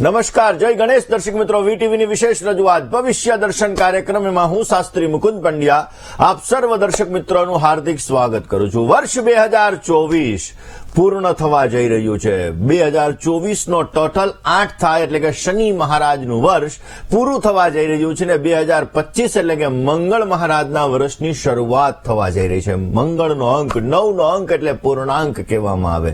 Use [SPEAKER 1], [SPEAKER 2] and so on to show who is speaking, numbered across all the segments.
[SPEAKER 1] નમસ્કાર, જય ગણેશ. દર્શક મિત્રો, વીટીવીની વિશેષ રજૂઆત ભવિષ્ય દર્શન કાર્યક્રમમાં હું શાસ્ત્રી મુકુંદ પંડ્યા આપ સર્વ દર્શક મિત્રોનું હાર્દિક સ્વાગત કરું છું. વર્ષ 2024 પૂર્ણ થવા જઈ રહ્યું છે. 2024નો ટોટલ 8 થાય એટલે કે શનિ મહારાજનું વર્ષ પૂરું થવા જઈ રહ્યું છે ને 2025 એટલે કે મંગળ મહારાજના વર્ષની શરૂઆત થવા જઈ રહી છે. મંગળનો અંક 9નો અંક એટલે પૂર્ણાંક કહેવામાં આવે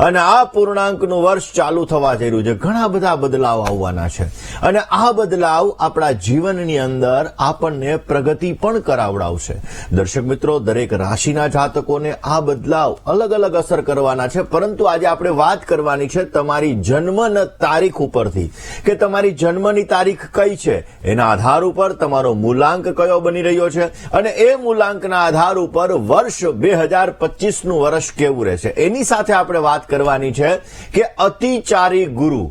[SPEAKER 1] અને આ પૂર્ણાંકનું વર્ષ ચાલુ થવા જઈ રહ્યું છે. ઘણા બધા બદલાવ આવવાના છે અને આ બદલાવ આપણા જીવનની અંદર આપણને પ્રગતિ પણ કરાવડાવશે. દર્શક મિત્રો, દરેક રાશિના જાતકોને આ બદલાવ અલગ અલગ અસર કરવાના છે, પરંતુ આજે આપણે વાત કરવાની છે તમારી જન્મ તારીખ ઉપરથી કે તમારી જન્મની તારીખ કઈ છે એના આધાર ઉપર તમારો મૂલાંક કયો બની રહ્યો છે અને એ મૂલાંકના આધાર ઉપર વર્ષ 2025નું વર્ષ કેવું રહેશે એની સાથે આપણે વાત કરવાની છે કે અતિચારી ગુરુ.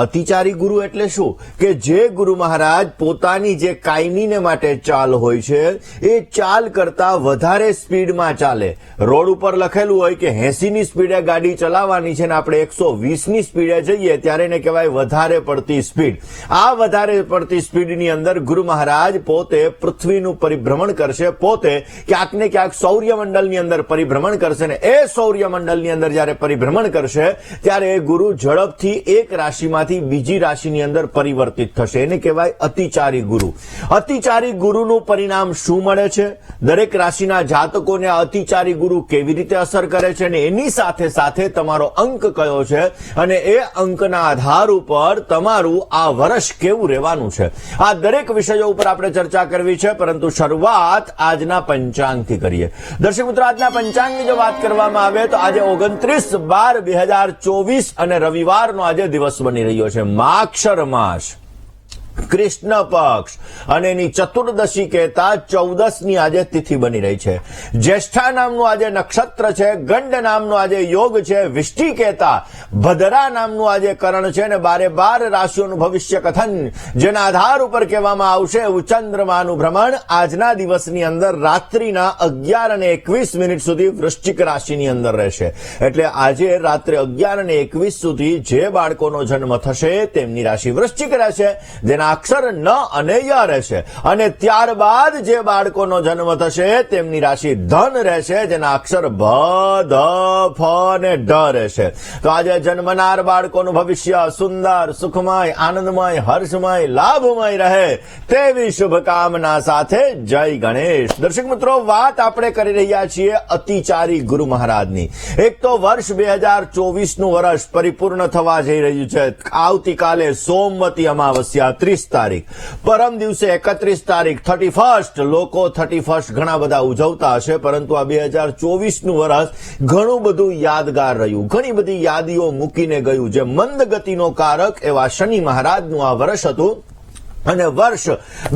[SPEAKER 1] અતિચારી ગુરુ એટલે શું કે જે ગુરુ મહારાજ પોતાની જે કાયમીને માટે ચાલ હોય છે એ ચાલ કરતા વધારે સ્પીડમાં ચાલે. રોડ ઉપર લખેલું હોય કે 80ની સ્પીડે ગાડી ચલાવવાની છે ને આપણે 120ની સ્પીડે જઈએ ત્યારે એને કહેવાય વધારે પડતી સ્પીડ. આ વધારે પડતી સ્પીડની અંદર ગુરુ મહારાજ પોતે પૃથ્વીનું પરિભ્રમણ કરશે, પોતે ક્યાંક ને ક્યાંક સૌર્યમંડળની અંદર પરિભ્રમણ કરશે ને એ સૌર્યમંડળની અંદર જયારે પરિભ્રમણ કરશે ત્યારે એ ગુરુ ઝડપથી એક રાશિમાં બીજી રાશિની અંદર પરિવર્તિત થશે. એને કહેવાય અતિચારી ગુરુ. અતિચારી ગુરુનું પરિણામ શું મળે છે, દરેક રાશિના જાતકોને અતિચારી ગુરુ કેવી રીતે અસર કરે છે અને એની સાથે સાથે તમારો અંક કયો છે અને એ અંકના આધાર ઉપર તમારું આ વર્ષ કેવું રહેવાનું છે, આ દરેક વિષયો ઉપર આપણે ચર્ચા કરવી છે. પરંતુ શરૂઆત આજના પંચાંગથી કરીએ. દર્શક મિત્રો, આજના પંચાંગની જો વાત કરવામાં આવે તો આજે 29/12/2024 અને રવિવારનો આજે દિવસ બની રહ્યો છે. માક્ષર માસ, કૃષ્ણ પક્ષ અને એની ચતુર્દશી કહેતા 14ની આજે તિથિ બની રહી છે. જ્યેષ્ઠા નામનું આજે નક્ષત્ર છે, ગંડ નામનો આજે યોગ છે, વિષ્ટિ કહેતા ભદ્રા નામનું આજે કરણ છે અને 12 રાશિઓનું ભવિષ્ય કથન જેના આધાર ઉપર કહેવામાં આવશે એવું ચંદ્રમાનું ભ્રમણ આજના દિવસની અંદર રાત્રિના 11:21 સુધી વૃશ્ચિક રાશિની અંદર રહેશે. એટલે આજે રાત્રે 11:21 સુધી જે બાળકોનો જન્મ થશે તેમની રાશિ વૃશ્ચિક રહેશે, જેના અક્ષર ન અને ય રહેશે. અને ત્યારબાદ જે બાળકોનો જન્મ થશે તેમની રાશિ ધન રહેશે, જેના અક્ષર ભ, ધ, ફ અને ઢ રહેશે. તો આજે જન્મનાર બાળકોનું ભવિષ્ય સુંદર, સુખમય, આનંદમય, હર્ષમય, લાભમય રહે તેવી શુભકામના સાથે જય ગણેશ. દર્શક મિત્રો, વાત આપણે કરી રહ્યા છીએ અતિચારી ગુરુ મહારાજની. એક તો વર્ષ 2024નું વર્ષ પરિપૂર્ણ થવા જઈ રહ્યું છે. આવતીકાલે સોમવતી અમાવસ્યા 30 તારીખ, પરમ દિવસે 31 તારીખ, 31st. લોકો 31st ઘણા બધા ઉજવતા હશે, પરંતુ આ 2024નું વર્ષ ઘણું બધું યાદગાર રહ્યું, ઘણી બધી યાદીઓ મૂકીને ગયું. જે મંદ ગતિનો કારક એવા શનિ મહારાજનું આ વર્ષ હતું અને વર્ષ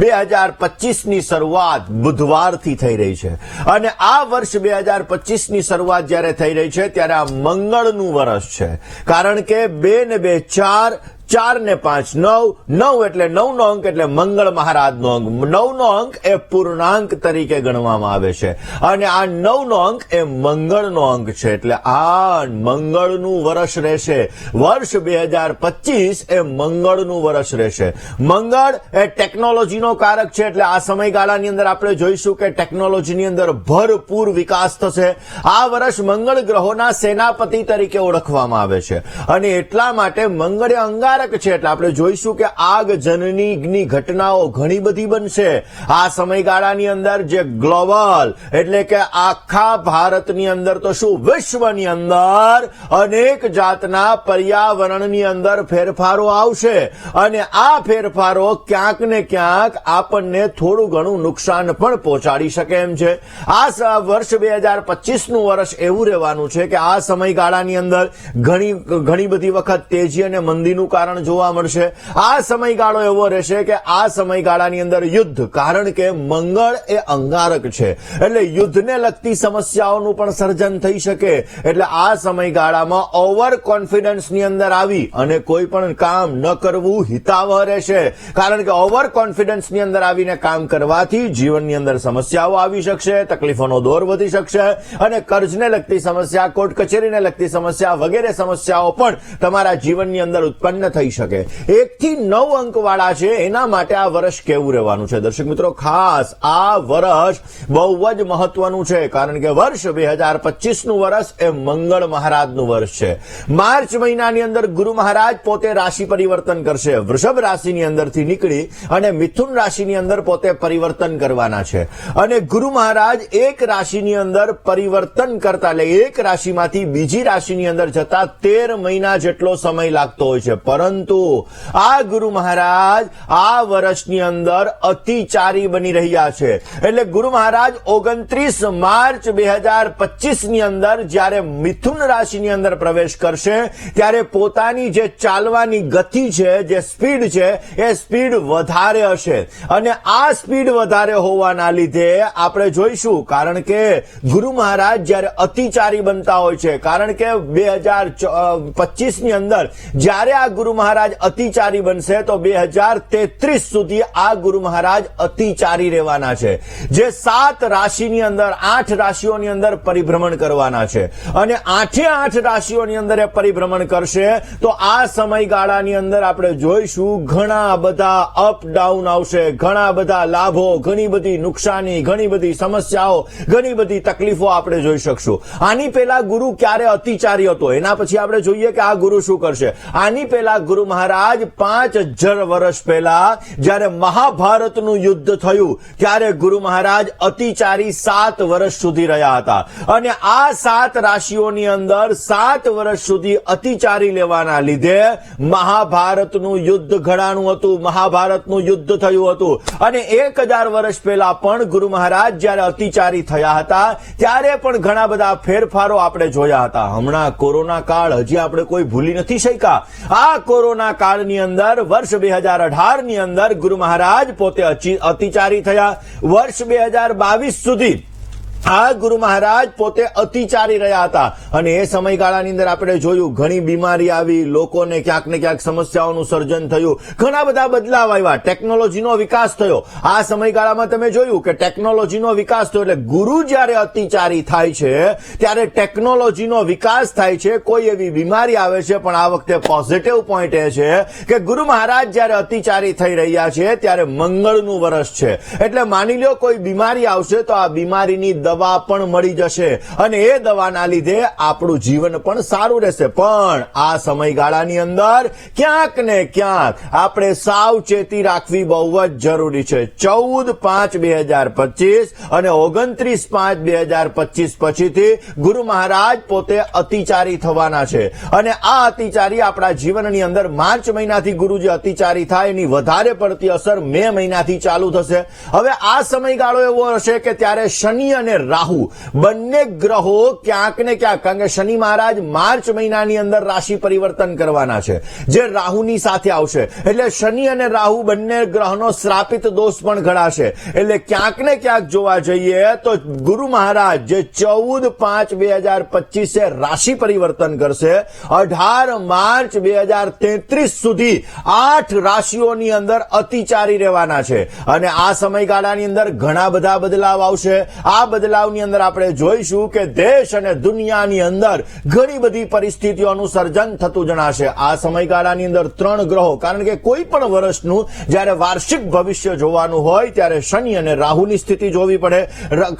[SPEAKER 1] 2025ની શરૂઆત બુધવારથી થઈ રહી છે. અને આ વર્ષ 2025ની શરૂઆત જ્યારે થઈ રહી છે ત્યારે આ મંગળનું વર્ષ છે, કારણ કે 2 ને 2 4, 4 ને 5 9, 9 એટલે 9નો અંક એટલે મંગળ મહારાજનો અંક. 9નો અંક એ પૂર્ણાંક તરીકે ગણવામાં આવે છે અને આ 9નો અંક એ મંગળનો અંક છે. એટલે આ મંગળનું વર્ષ રહેશે. વર્ષ 2025 એ મંગળનું વર્ષ રહેશે. મંગળ એ ટેકનોલોજીનો કારક છે, એટલે આ સમયગાળાની અંદર આપણે જોઈશું કે ટેકનોલોજીની અંદર ભરપૂર વિકાસ થશે. આ વર્ષ મંગળ ગ્રહોના સેનાપતિ તરીકે ઓળખવામાં આવે છે અને એટલા માટે મંગળે અંગારક છે. એટલે આપણે જોઈશું કે આગજનની ઘટનાઓ ઘણી બધી બનશે આ સમયગાળાની અંદર. જે ગ્લોબલ એટલે કે આખા ભારતની અંદર તો શું વિશ્વની અંદર અનેક જાતના પર્યાવરણની અંદર ફેરફારો આવશે અને આ ફેરફારો ક્યાંક ને ક્યાંક આપણને થોડું ઘણું નુકસાન પણ પહોંચાડી શકે એમ છે. આ વર્ષ 2025નું વર્ષ એવું રહેવાનું છે કે આ સમયગાળાની અંદર ઘણી બધી વખત તેજી અને મંદીનું કારણ જોવા મળશે. આ સમયગાળો એવો રહેશે કે આ સમયગાળાની અંદર યુદ્ધ, કારણ કે મંગળ એ અંગારક છે એટલે યુદ્ધને લગતી સમસ્યાઓનું પણ સર્જન થઈ શકે. એટલે આ સમયગાળામાં ઓવર કોન્ફિડન્સની અંદર આવી અને કોઈ પણ કામ ન કરવું હિતાવહ રહેશે, કારણ કે ઓવર કોન્ફિડન્સની અંદર આવીને કામ કરવાથી જીવનની અંદર સમસ્યાઓ આવી શકશે, તકલીફોનો દોર વધી શકશે અને કર્જને લગતી સમસ્યા, કોર્ટ કચેરીને લગતી સમસ્યા વગેરે સમસ્યાઓ પણ તમારા જીવનની અંદર ઉત્પન્ન થઈ થઈ શકે. 1 થી 9 અંક વાળા છે એના માટે આ વર્ષ કેવું રહેવાનું છે? દર્શક મિત્રો, ખાસ આ વર્ષ બહુ જ મહત્વનું છે, કારણ કે વર્ષ 2025 નું વર્ષ એ મંગળ મહારાજનું વર્ષ છે. માર્ચ મહિનાની અંદર ગુરુ મહારાજ પોતે રાશિ પરિવર્તન કરશે. વૃષભ રાશિની અંદરથી નીકળી અને મિથુન રાશિની અંદર પોતે પરિવર્તન કરવાના છે. અને ગુરુ મહારાજ એક રાશિની અંદર પરિવર્તન કરતા, એટલે એક રાશિમાંથી બીજી રાશિની અંદર જતા 13 મહિના જેટલો સમય લાગતો હોય છે. પરંતુ આ ગુરુ મહારાજ આ વર્ષની અંદર અતિચારી બની રહ્યા છે. એટલે ગુરુ મહારાજ 29 માર્ચ 2025 ની અંદર જ્યારે મિથુન રાશિની અંદર પ્રવેશ કરશે ત્યારે પોતાની જે ચાલવાની ગતિ છે, જે સ્પીડ છે, એ સ્પીડ વધારે હશે. અને આ સ્પીડ વધારે હોવાના લીધે આપણે જોઈશું, કારણ કે ગુરુ મહારાજ જ્યારે અતિચારી બનતા હોય છે, કારણ કે 2025 ની અંદર જ્યારે આ ગુરુ મહારાજ અતિચારી બનશે તો 2033 સુધી આ ગુરુ મહારાજ અતિચારી રહેવાના છે. જે 7 રાશિની અંદર 8 રાશિઓની અંદર પરિભ્રમણ કરવાના છે. અને 8 રાશિઓની અંદર એ પરિભ્રમણ કરશે તો આ સમયગાળાની અંદર આપણે જોઈશું ઘણા બધા અપ ડાઉન આવશે, ઘણા બધા લાભો, ઘણી બધી નુકસાની, ઘણી બધી સમસ્યાઓ, ઘણી બધી તકલીફો આપણે જોઈ શકશું. આની પહેલા ગુરુ ક્યારે અતિચારી હતો એના પછી આપણે જોઈએ કે આ ગુરુ શું કરશે. આની પહેલા ગુરુ મહારાજ 5000 વર્ષ પહેલા જ્યારે મહાભારતનું યુદ્ધ થયું ત્યારે ગુરુ મહારાજ અતિચારી 7 વર્ષ સુધી રહ્યા હતા. અને આ 7 રાશિઓની અંદર 7 વર્ષ સુધી અતિચારી લેવાના લીધે મહાભારતનું યુદ્ધ ઘડાનું હતું, મહાભારતનું યુદ્ધ થયું હતું. અને 1000 વર્ષ પહેલા પણ ગુરુ મહારાજ જ્યારે અતિચારી થયા હતા ત્યારે પણ ઘણા બધા ફેરફારો આપણે જોયા હતા. હમણાં કોરોના કાળ હજી આપણે કોઈ ભૂલી નથી શક્યા. આ કોરોના કાળની અંદર વર્ષ 2018 ની અંદર ગુરુ મહારાજ પોતે અતિચારી થયા. વર્ષ 2022 સુધી આ ગુરુ મહારાજ પોતે અતિચારી રહ્યા હતા. અને એ સમયગાળાની અંદર આપણે જોયું ઘણી બીમારી આવી, લોકોને ક્યાંક ને ક્યાંક સમસ્યાઓનું સર્જન થયું, ઘણા બધા બદલાવ આવ્યા, ટેકનોલોજીનો વિકાસ થયો. આ સમયગાળામાં તમે જોયું કે ટેકનોલોજીનો વિકાસ થયો. એટલે ગુરુ જ્યારે અતિચારી થાય છે ત્યારે ટેકનોલોજીનો વિકાસ થાય છે, કોઈ એવી બીમારી આવે છે. પણ આ વખતે પોઝિટિવ પોઈન્ટ એ છે કે ગુરુ મહારાજ જ્યારે અતિચારી થઈ રહ્યા છે ત્યારે મંગળનું વર્ષ છે. એટલે માની લો કોઈ બીમારી આવશે તો આ બીમારીની દવા પણ મળી જશે અને એ દવાના લીધે આપણું જીવન પણ સારું રહેશે. પણ આ સમયગાળાની અંદર ક્યાંક ને ક્યાંક આપણે સાવચેતી રાખવી બહુ જ જરૂરી છે. 14/5/2025 અને 29/5/2025 પછીથી ગુરુ મહારાજ પોતે અતિચારી થવાના છે. અને આ અતિચારી આપણા જીવનની અંદર માર્ચ મહિનાથી ગુરુ જે અતિચારી થાય એની વધારે પડતી અસર મે મહિનાથી ચાલુ થશે. હવે આ સમયગાળો એવો હશે કે ત્યારે શનિ અને રાહુ બંને ગ્રહો ક્યાંક ને ક્યાંક, કારણ કે શનિ મહારાજ માર્ચ મહિનાની અંદર રાશિ પરિવર્તન કરવાના છે જે રાહુની સાથે આવશે. એટલે શનિ અને રાહુ બંને ગ્રહનો શ્રાપિત દોષ પણ ગણાશે. એટલે ક્યાંક ને ક્યાંક જોવા જઈએ તો ગુરુ મહારાજ જે 14/5/2025 રાશિ પરિવર્તન કરશે, 18 માર્ચ 2033 સુધી 8 રાશિઓની અંદર અતિચારી રહેવાના છે. અને આ સમયગાળાની અંદર ઘણા બધા બદલાવ આવશે. આ બદલાવની અંદર આપણે જોઈશું કે દેશ અને દુનિયાની અંદર ઘણી બધી પરિસ્થિતિઓનું સર્જન થતું જણાશે. આ સમયગાળાની અંદર 3 ગ્રહો, કારણ કે કોઈ પણ વર્ષનું જ્યારે વાર્ષિક ભવિષ્ય જોવાનું હોય ત્યારે શનિ અને રાહુની સ્થિતિ જોવી પડે,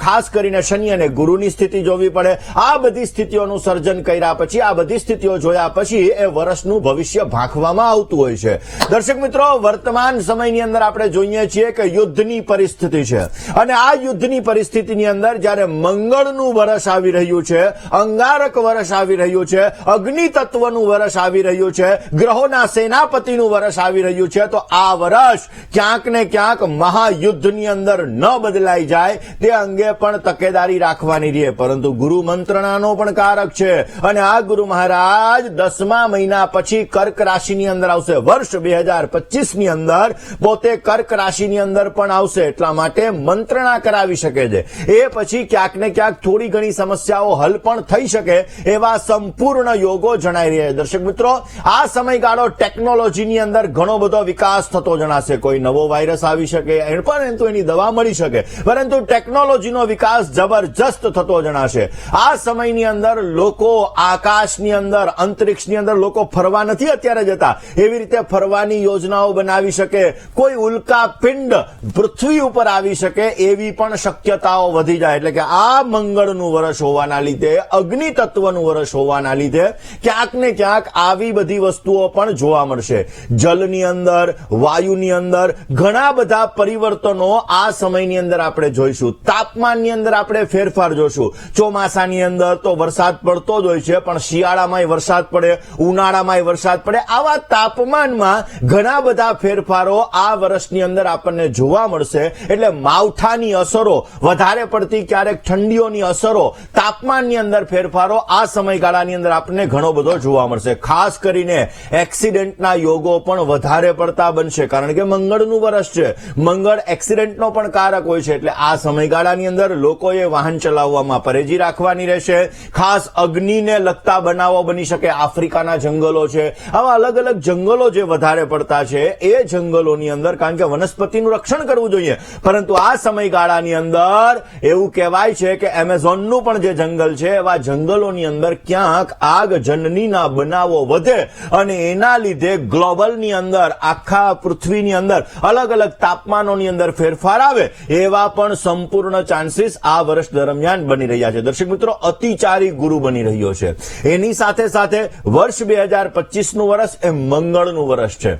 [SPEAKER 1] ખાસ કરીને શનિ અને ગુરુની સ્થિતિ જોવી પડે. આ બધી સ્થિતિઓનું સર્જન કર્યા પછી, આ બધી સ્થિતિઓ જોયા પછી એ વર્ષનું ભવિષ્ય ભાંખવામાં આવતું હોય છે. દર્શક મિત્રો, વર્તમાન સમયની અંદર આપણે જોઈએ છીએ કે યુદ્ધની પરિસ્થિતિ છે. અને આ યુદ્ધની પરિસ્થિતિની અંદર જ્યારે મંગળનું વર્ષ આવી રહ્યું છે, અંગારક વર્ષ આવી રહ્યું છે, અગ્નિ તત્વનું વર્ષ આવી રહ્યું છે, ગ્રહોના સેનાપતિનું વર્ષ આવી રહ્યું છે, તો આ વર્ષ ક્યાંક ને ક્યાંક મહાયુદ્ધની અંદર ન બદલાઈ જાય તે અંગે પણ તકેદારી રાખવાની રહે. પરંતુ ગુરુ મંત્રણાનો પણ કારક છે. અને આ ગુરુ મહારાજ 10મા મહિના પછી કર્ક રાશિની અંદર આવશે. વર્ષ 2025 ની અંદર પોતે કર્ક રાશિની અંદર પણ આવશે. એટલા માટે મંત્રણા કરાવી શકે છે. એ પછી પછી ક્યાંક ને ક્યાંક થોડી ઘણી સમસ્યાઓ હલ પણ થઈ શકે એવા સંપૂર્ણ યોગો જણાઈ રહ્યા છે. દર્શક મિત્રો, આ સમયગાળો ટેકનોલોજીની અંદર ઘણો બધો વિકાસ થતો જણાશે. કોઈ નવો વાયરસ આવી શકે, પરંતુ એની દવા મળી શકે, પરંતુ ટેકનોલોજીનો વિકાસ જબરજસ્ત થતો જણાશે. આ સમયની અંદર લોકો આકાશની અંદર, અંતરિક્ષની અંદર લોકો ફરવા નથી અત્યારે જતા, એવી રીતે ફરવાની યોજનાઓ બનાવી શકે. કોઈ ઉલ્કા પિંડ પૃથ્વી ઉપર આવી શકે એવી પણ શક્યતાઓ વધી જાય. એટલે કે આ મંગળનું વર્ષ હોવાના લીધે, અગ્નિ તત્વનું વર્ષ હોવાના લીધે ક્યાંક ને ક્યાંક આવી બધી વસ્તુઓ પણ જોવા મળશે. જલની અંદર, વાયુની અંદર ઘણા બધા પરિવર્તનો આ સમયની અંદર આપણે જોઈશું. તાપમાનની અંદર આપણે ફેરફાર જોઈશું. ચોમાસાની અંદર તો વરસાદ પડતો જ હોય છે, પણ શિયાળામાં વરસાદ પડે, ઉનાળામાં વરસાદ પડે. આવા તાપમાનમાં ઘણા બધા ફેરફારો આ વર્ષની અંદર આપણને જોવા મળશે. એટલે માવઠાની અસરો વધારે પડતી, ક્યારેક ઠંડીઓની અસરો, તાપમાનની અંદર ફેરફારો આ સમયગાળાની અંદર આપણને ઘણો બધો જોવા મળશે. ખાસ કરીને એક્સિડન્ટના યોગો પણ વધારે પડતા બનશે, કારણ કે મંગળનું વર્ષ છે. મંગળ એક્સિડન્ટનો પણ કારક હોય છે. એટલે આ સમયગાળાની અંદર લોકોએ વાહન ચલાવવામાં પરેજી રાખવાની રહેશે. ખાસ અગ્નિને લગતા બનાવો બની શકે. આફ્રિકાના જંગલો છે, આવા અલગ અલગ જંગલો જે વધારે પડતા છે, એ જંગલોની અંદર, કારણ કે વનસ્પતિનું રક્ષણ કરવું જોઈએ, પરંતુ આ સમયગાળાની અંદર એવું કહેવાય છે કે એમેઝોનનું પણ જે જંગલ છે, એવા જંગલોની અંદર ક્યાંક આગજનનીના બનાવો વધે અને એના લીધે ગ્લોબલની અંદર, આખા પૃથ્વીની અંદર અલગ અલગ તાપમાનોની અંદર ફેરફાર આવે એવા પણ સંપૂર્ણ ચાન્સીસ આ વર્ષ દરમિયાન બની રહ્યા છે. દર્શક મિત્રો, અતિચારી ગુરુ બની રહ્યો છે. એની સાથે સાથે વર્ષ 2025નું વર્ષ એ મંગળનું વર્ષ છે.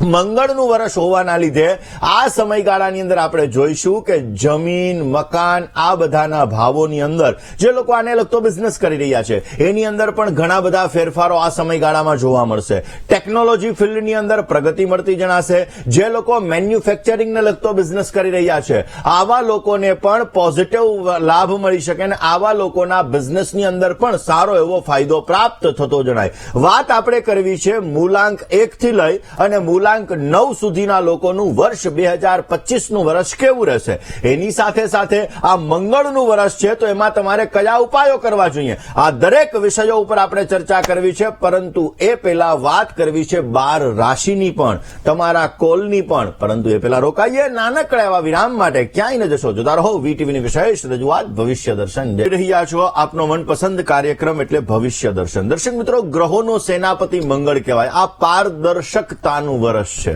[SPEAKER 1] મંગળનું વર્ષ હોવાના લીધે આ સમયગાળાની અંદર આપણે જોઈશું કે જમીન, મકાન, આ બધાના ભાવોની અંદર જે લોકો આને લગતો બિઝનેસ કરી રહ્યા છે એની અંદર પણ ઘણા બધા ફેરફારો આ સમયગાળામાં જોવા મળશે. ટેકનોલોજી ફિલ્ડની અંદર પ્રગતિ મળતી જણાશે. જે લોકો મેન્યુફેક્ચરિંગને લગતો બિઝનેસ કરી રહ્યા છે, આવા લોકોને પણ પોઝિટિવ લાભ મળી શકે અને આવા લોકોના બિઝનેસની અંદર પણ સારો એવો ફાયદો પ્રાપ્ત થતો જણાય. વાત આપણે કરવી છે મૂલાંક 1 થી લઈ અને મૂલાંક 9 સુધીના લોકોનું વર્ષ 2025નું વર્ષ કેવું રહેશે. એની સાથે સાથે આ મંગળનું વર્ષ છે, તો એમાં તમારે કયા ઉપાયો કરવા જોઈએ, આ દરેક વિષયો ઉપર આપણે ચર્ચા કરવી છે. પરંતુ એ પહેલા વાત કરવી છે 12 રાશિની પણ, તમારા કોલની પણ. પરંતુ એ પહેલા રોકાઈએ નાનકડા એવા વિરામ માટે. ક્યાંય ન જશો, જોતા રહો વીટીવીની વિશેષ રજૂઆત ભવિષ્ય દર્શન. જોઈ રહ્યા છો આપનો મનપસંદ કાર્યક્રમ એટલે ભવિષ્ય દર્શન. દર્શક મિત્રો, ગ્રહોનો સેનાપતિ મંગળ કહેવાય. આ પારદર્શકતાનું વર્ષ છે.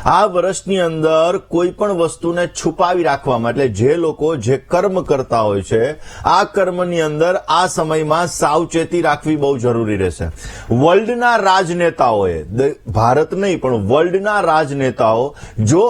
[SPEAKER 1] આ વર્ષની અંદર કોઈ પણ વસ્તુને છુપાવી રાખવામાં, એટલે જે લોકો જે કર્મ કરતા હોય છે, આ કર્મની અંદર આ સમયમાં સાવચેતી રાખવી બહુ જરૂરી રહેશે. વર્લ્ડના રાજનેતાઓએ, ભારત નહીં પણ વર્લ્ડના રાજનેતાઓ, જો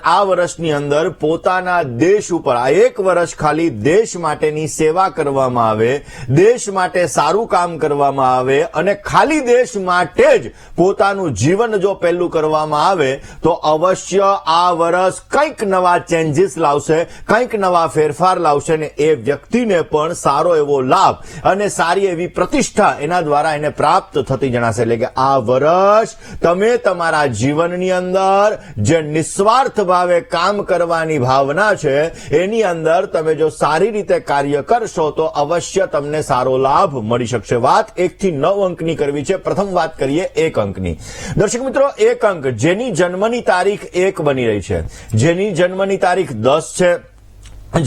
[SPEAKER 1] આ વર્ષની અંદર પોતાના દેશ ઉપર આ એક વર્ષ ખાલી દેશ માટેની સેવા કરવામાં આવે, દેશ માટે સારું કામ કરવામાં આવે અને ખાલી દેશ માટે જ પોતાનું જીવન જો પહેલું કરવામાં આવે તો અવશ્ય આ વર્ષ કંઈક નવા ચેન્જીસ લાવશે, કંઈક નવા ફેરફાર લાવશે અને એ વ્યક્તિને પણ સારો એવો લાભ અને સારી એવી પ્રતિષ્ઠા એના દ્વારા એને પ્રાપ્ત થતી જણાશે. એટલે કે આ વર્ષ તમે તમારા જીવનની અંદર જે નિસ્વાર્થ ભાવે કામ કરવાની ભાવના છે એની અંદર તમે જો સારી રીતે કાર્ય કરશો તો અવશ્ય તમને સારો લાભ મળી શકશે. વાત 1 થી 9 અંકની કરવી છે. પ્રથમ વાત કરીએ 1 અંકની. દર્શક મિત્રો, 1 અંક જેની જન્મની તારીખ 1 બની રહી છે, જેની જન્મની તારીખ 10 છે,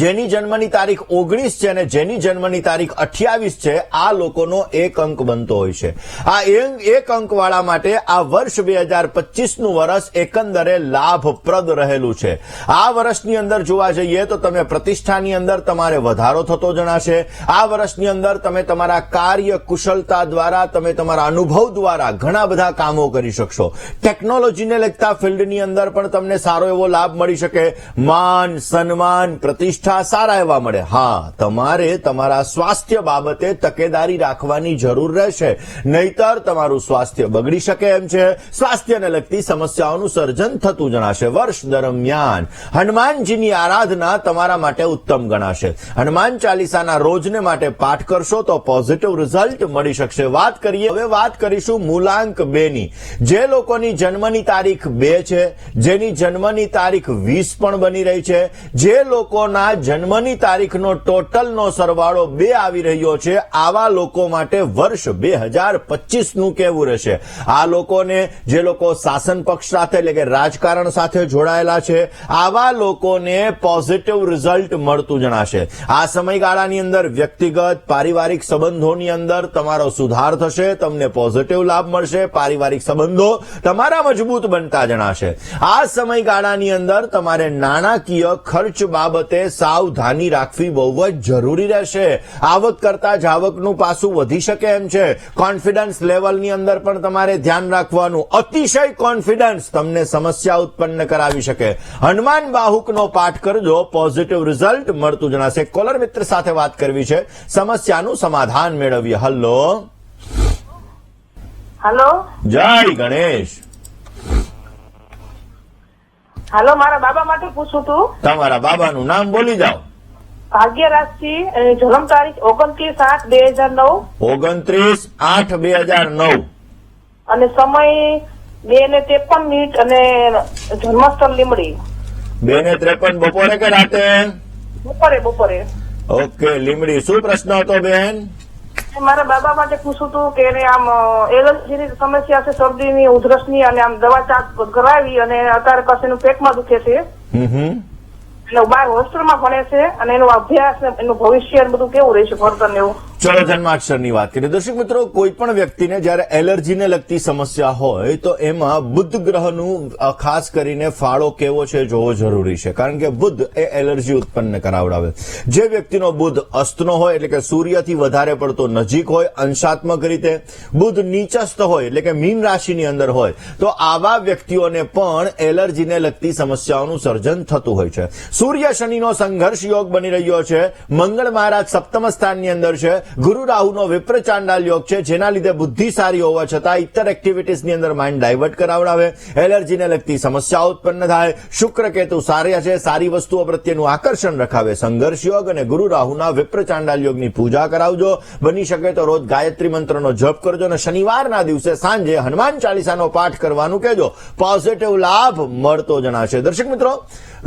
[SPEAKER 1] જેની જન્મની તારીખ 19 છે અને જેની જન્મની તારીખ 28 છે, આ લોકોનો 1 અંક બનતો હોય છે. આ 1 અંક વાળા માટે આ વર્ષ 2025નું વર્ષ એકંદરે લાભપ્રદ રહેલું છે. આ વર્ષની અંદર જોવા જઈએ તો તમે પ્રતિષ્ઠાની અંદર તમારે વધારો થતો જણાશે. આ વર્ષની અંદર તમે તમારા કાર્ય કુશળતા દ્વારા, તમે તમારા અનુભવ દ્વારા ઘણા બધા કામો કરી શકશો. ટેકનોલોજીને લગતા ફિલ્ડની અંદર પણ તમને સારો એવો લાભ મળી શકે. માન, સન્માન, પ્રતિષ્ઠા સારા એવા મળે. હા, તમારે તમારા સ્વાસ્થ્ય બાબતે તકેદારી રાખવાની જરૂર રહેશે, નહીતર તમારું સ્વાસ્થ્ય બગડી શકે એમ છે. સ્વાસ્થ્યને લગતી સમસ્યાઓનું સર્જન થતું જણાશે. વર્ષ દરમિયાન હનુમાનજીની આરાધના તમારા માટે ઉત્તમ ગણાશે. હનુમાન ચાલીસાના રોજને માટે પાઠ કરશો તો પોઝિટિવ રિઝલ્ટ મળી શકશે. વાત કરીએ, હવે વાત કરીશું મૂલાંક 2ની. જે લોકોની જન્મની તારીખ 2 છે, જેની જન્મની તારીખ 20 પણ બની રહી છે, જે લોકોના જેમના જન્મની તારીખનો ટોટલનો સરવાળો 2 આવી રહ્યો છે, આવા લોકો માટે વર્ષ 2025નું કેવું રહેશે? આ લોકોને, જે લોકો શાસન પક્ષ સાથે એટલે કે રાજકારણ સાથે જોડાયેલા છે, આવા લોકોને પોઝિટિવ રિઝલ્ટ મળતું જણાશે. આ સમયગાળાની અંદર વ્યક્તિગત પારિવારિક સંબંધોની અંદર તમારો સુધાર થશે, તમને પોઝિટિવ લાભ મળશે, પારિવારિક સંબંધો તમારા મજબૂત બનતા જણાશે. આ સમયગાળાની અંદર તમારે નાણાકીય ખર્ચ બાબતે સાવધાની રાખવી બહુ જ જરૂરી રહેશે. આવક કરતા જાવકનું પાસું વધી શકે એમ છે. કોન્ફિડન્સ લેવલની અંદર પણ તમારે ધ્યાન રાખવાનું. અતિશય કોન્ફિડન્સ તમને સમસ્યા ઉત્પન્ન કરાવી શકે. હનુમાન બાહુકનો પાઠ કરજો, પોઝિટિવ રિઝલ્ટ મળતું જણાશે. કોલર મિત્ર સાથે વાત કરવી છે, સમસ્યાનું સમાધાન મેળવીએ.
[SPEAKER 2] હલો,
[SPEAKER 1] જય ગણેશ.
[SPEAKER 2] હાલો, મારા બાબા માટે પૂછું તું.
[SPEAKER 1] તમારા બાબાનું નામ બોલી જાઓ.
[SPEAKER 2] ભાગ્યરાજસિંહ, જન્મ તારીખ 29/8/2009
[SPEAKER 1] 29/8/2009
[SPEAKER 2] અને સમય 2:53 અને જન્મસ્થળ લીમડી.
[SPEAKER 1] 2:53 બપોરે કે રાતે?
[SPEAKER 2] બપોરે.
[SPEAKER 1] ઓકે, લીમડી. શું પ્રશ્ન હતો બેન?
[SPEAKER 2] મારા બાબા માટે પૂછું તું કે એને આમ એલર્જીની સમસ્યા છે, શરદીની, ઉધરસની, અને આમ દવા ચાક કરાવી અને અત્યારે કશેનું પેટમાં દુખે છે. એટલે 12 હોસ્ટેલમાં ભણે છે અને એનો અભ્યાસ, એનું ભવિષ્ય બધું કેવું રહેશે ભણતર ને એવું?
[SPEAKER 1] ચલો જન્માક્ષરની વાત કરીએ. દર્શક મિત્રો, કોઈ પણ વ્યક્તિને જયારે એલર્જીને લગતી સમસ્યા હોય તો એમાં બુધ ગ્રહનું ખાસ કરીને ફાળો કેવો છે જોવો જરૂરી છે, કારણ કે બુધ એ એલર્જી ઉત્પન્ન કરાવડાવે. જે વ્યક્તિનો બુધ અસ્તનો હોય એટલે કે સૂર્યથી વધારે પડતો નજીક હોય, અંશાત્મક રીતે બુધ નીચસ્થ હોય એટલે કે મીન રાશિની અંદર હોય, તો આવા વ્યક્તિઓને પણ એલર્જીને લગતી સમસ્યાઓનું સર્જન થતું હોય છે. સૂર્ય શનિનો સંઘર્ષ યોગ બની રહ્યો છે. મંગળ મહારાજ સપ્તમ સ્થાનની અંદર છે. ગુરુ રાહુનો વિપ્ર ચાંડાલ યોગ છે, જેના લીધે બુદ્ધિ સારી હોવા છતાં ઇતર એક્ટિવિટીઝની અંદર માઇન્ડ ડાયવર્ટ કરાવડાવે, એલર્જીને લગતી સમસ્યાઓ ઉત્પન્ન થાય. શુક્ર કેતુ સારા છે, સારી વસ્તુઓ પ્રત્યેનું આકર્ષણ રખાવે. સંઘર્ષ યોગ અને ગુરુ રાહુના વિપ્ર ચાંડાલ યોગની પૂજા કરાવજો. બની શકે તો રોજ ગાયત્રી મંત્રનો જપ કરજો અને શનિવારના દિવસે સાંજે હનુમાન ચાલીસાનો પાઠ કરવાનું કહેજો. પોઝિટિવ લાભ મળતો જણાશે. દર્શક મિત્રો,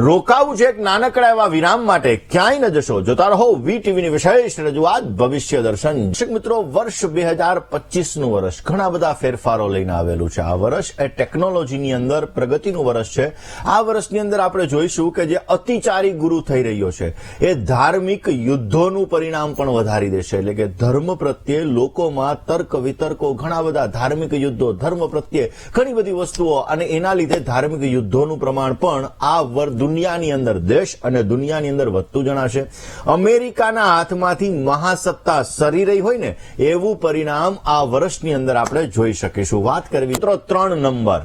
[SPEAKER 1] રોકાવું છે એક નાનકડા એવા વિરામ માટે. ક્યાંય ન જશો, જોતા રહો વીટીવીની વિશેષ રજૂઆત ભવિષ્ય દર્શન. દર્શક મિત્રો, વર્ષ 2025નું વર્ષ ઘણા બધા ફેરફારો લઈને આવેલું છે. આ વર્ષ એ ટેકનોલોજીની અંદર પ્રગતિનું વર્ષ છે. આ વર્ષની અંદર આપણે જોઈશું કે જે અતિચારી ગુરુ થઈ રહ્યો છે એ ધાર્મિક યુદ્ધોનું પરિણામ પણ વધારી દેશે. એટલે કે ધર્મ પ્રત્યે લોકોમાં તર્ક વિતર્કો, ઘણા બધા ધાર્મિક યુદ્ધો, ધર્મ પ્રત્યે ઘણી બધી વસ્તુઓ, અને એના લીધે ધાર્મિક યુદ્ધોનું પ્રમાણ પણ આ દુનિયાની અંદર, દેશ અને દુનિયાની અંદર વધતું જણાશે. અમેરિકાના હાથમાંથી મહાસત્તા સરી રહી હોય ને એવું પરિણામ આ વર્ષની અંદર આપણે જોઈ શકીશું. વાત કરવી મિત્રો 3 નંબર,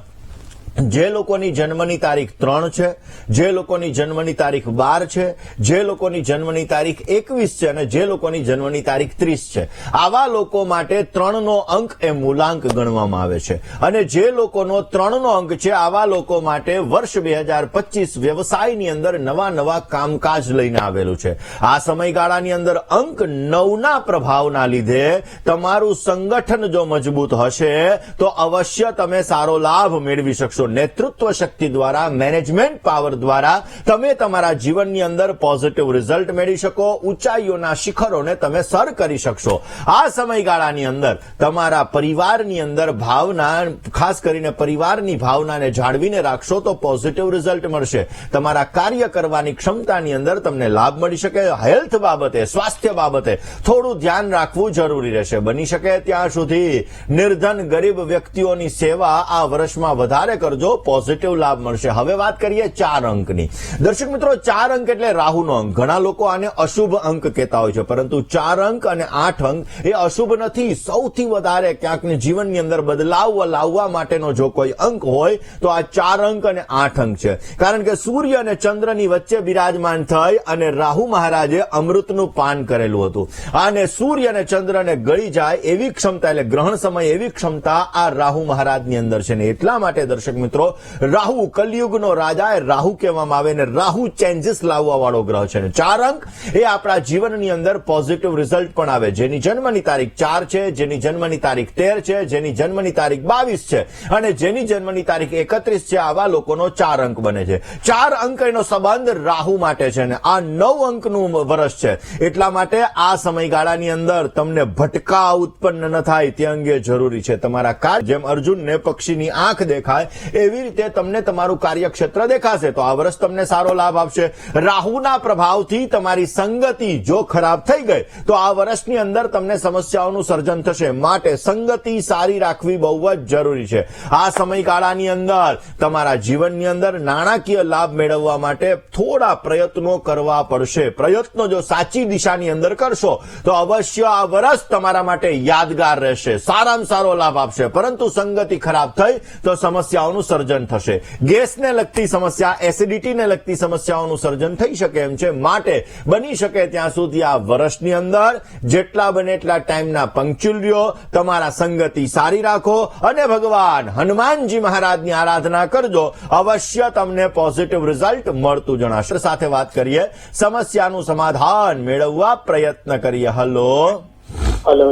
[SPEAKER 1] જે લોકોની જન્મની તારીખ 3 છે, જે લોકોની જન્મની તારીખ 12 છે, જે લોકોની જન્મની તારીખ 21 છે અને જે લોકોની જન્મની તારીખ 30 છે, આવા લોકો માટે 3નો અંક એ મૂલાંક ગણવામાં આવે છે. અને જે લોકોનો 3નો અંક છે, આવા લોકો માટે વર્ષ 2025 વ્યવસાયની અંદર નવા કામકાજ લઈને આવેલું છે. આ સમયગાળાની અંદર અંક 9ના પ્રભાવના લીધે તમારું સંગઠન જો મજબૂત હશે તો અવશ્ય તમે સારો લાભ મેળવી શકશો. નેતૃત્વ શક્તિ દ્વારા, મેનેજમેન્ટ પાવર દ્વારા તમે તમારા જીવનની અંદર પોઝિટિવ રિઝલ્ટ મેળવી શકો. ઊંચાઈઓના શિખરોને તમે સર કરી શકશો. આ સમયગાળાની અંદર તમારા પરિવારની અંદર ભાવના, ખાસ કરીને પરિવારની ભાવનાને જાળવીને રાખશો તો પોઝિટિવ રિઝલ્ટ મળશે. તમારા કાર્ય કરવાની ક્ષમતાની અંદર તમને લાભ મળી શકે. હેલ્થ બાબતે, સ્વાસ્થ્ય બાબતે થોડું ધ્યાન રાખવું જરૂરી રહેશે. બની શકે ત્યાં સુધી નિર્ધન ગરીબ વ્યક્તિઓની સેવા આ વર્ષમાં વધારે કરજો, પોઝિટિવ લાભ મળશે. હવે વાત કરીએ 4 અંકની. દર્શક મિત્રો, 4 અંક એટલે રાહુનો અંક. ઘણા લોકો આને અશુભ અંક કહેતા હોય છે, પરંતુ 4 અંક અને 8 અંક એ અશુભ નથી. સૌથી વધારે ક્યાંકને જીવનની અંદર બદલાવ લાવવા માટેનો જો કોઈ અંક હોય તો આ 4 અંક અને 8 અંક છે. કારણ કે સૂર્ય અને ચંદ્રની વચ્ચે બિરાજમાન થઈ અને રાહુ મહારાજે અમૃતનું પાન કરેલું હતું. અને સૂર્ય અને ચંદ્રને ગળી જાય એવી ક્ષમતા, એટલે ગ્રહણ સમય એવી ક્ષમતા આ રાહુ મહારાજની અંદર છે. ને એટલા માટે દર્શક મિત્રો, રાહુ કલયુગનો રાજા એ રાહુ કહેવામાં આવે ને રાહુ ચેન્જીસ લાવવા વાળો ગ્રહ છે. 4 અંક એ આપણા જીવનની અંદર પોઝિટિવ રિઝલ્ટ પણ આવે. જેની જન્મની તારીખ 4 છે, જેની જન્મની તારીખ 13 છે, જેની જન્મની તારીખ 22 છે અને જેની જન્મની તારીખ 31 છે, આવા લોકોનો 4 અંક બને છે. 4 અંક એનો સંબંધ રાહુ માટે છે અને આ 9 અંકનું વર્ષ છે. એટલા માટે આ સમયગાળાની અંદર તમને ભટકા ઉત્પન્ન ન થાય તે અંગે જરૂરી છે. તમારા કાર્ય જેમ અર્જુનને પક્ષીની આંખ દેખાય એવી રીતે તમને તમારું કાર્યક્ષેત્ર દેખાશે. તો આ વર્ષ તમને સારો લાભ આપશે. રાહુના પ્રભાવથી તમારી સંગતિ જો ખરાબ થઈ ગઈ તો આ વર્ષની અંદર તમને સમસ્યાઓનું સર્જન થશે. માટે સંગતિ સારી રાખવી બહુ જ જરૂરી છે. આ સમયગાળાની અંદર તમારા જીવનની અંદર નાણાકીય લાભ મેળવવા માટે થોડા પ્રયત્નો કરવા પડશે. પ્રયત્નો જો સાચી દિશાની અંદર કરશો તો અવશ્ય આ વર્ષ તમારા માટે યાદગાર રહેશે, સારામાં સારો લાભ આપશે. પરંતુ સંગતિ ખરાબ થઈ તો સમસ્યાઓનું સર્જન થશે. ગેસને લગતી સમસ્યા, એસિડિટીને લગતી સમસ્યાઓનું સર્જન થઈ શકે એમ છે. માટે બની શકે ત્યાં સુધી આ વર્ષની અંદર જેટલા બને એટલા ટાઈમના પંક્ચ્યુઅલ રહ્યો, તમારા સંગતિ સારી રાખો અને ભગવાન હનુમાનજી મહારાજની આરાધના કરજો. અવશ્ય તમને પોઝિટિવ રિઝલ્ટ મળતું જણાશે. સાથે વાત કરીએ, સમસ્યાનું સમાધાન મેળવવા પ્રયત્ન કરીએ. હલો,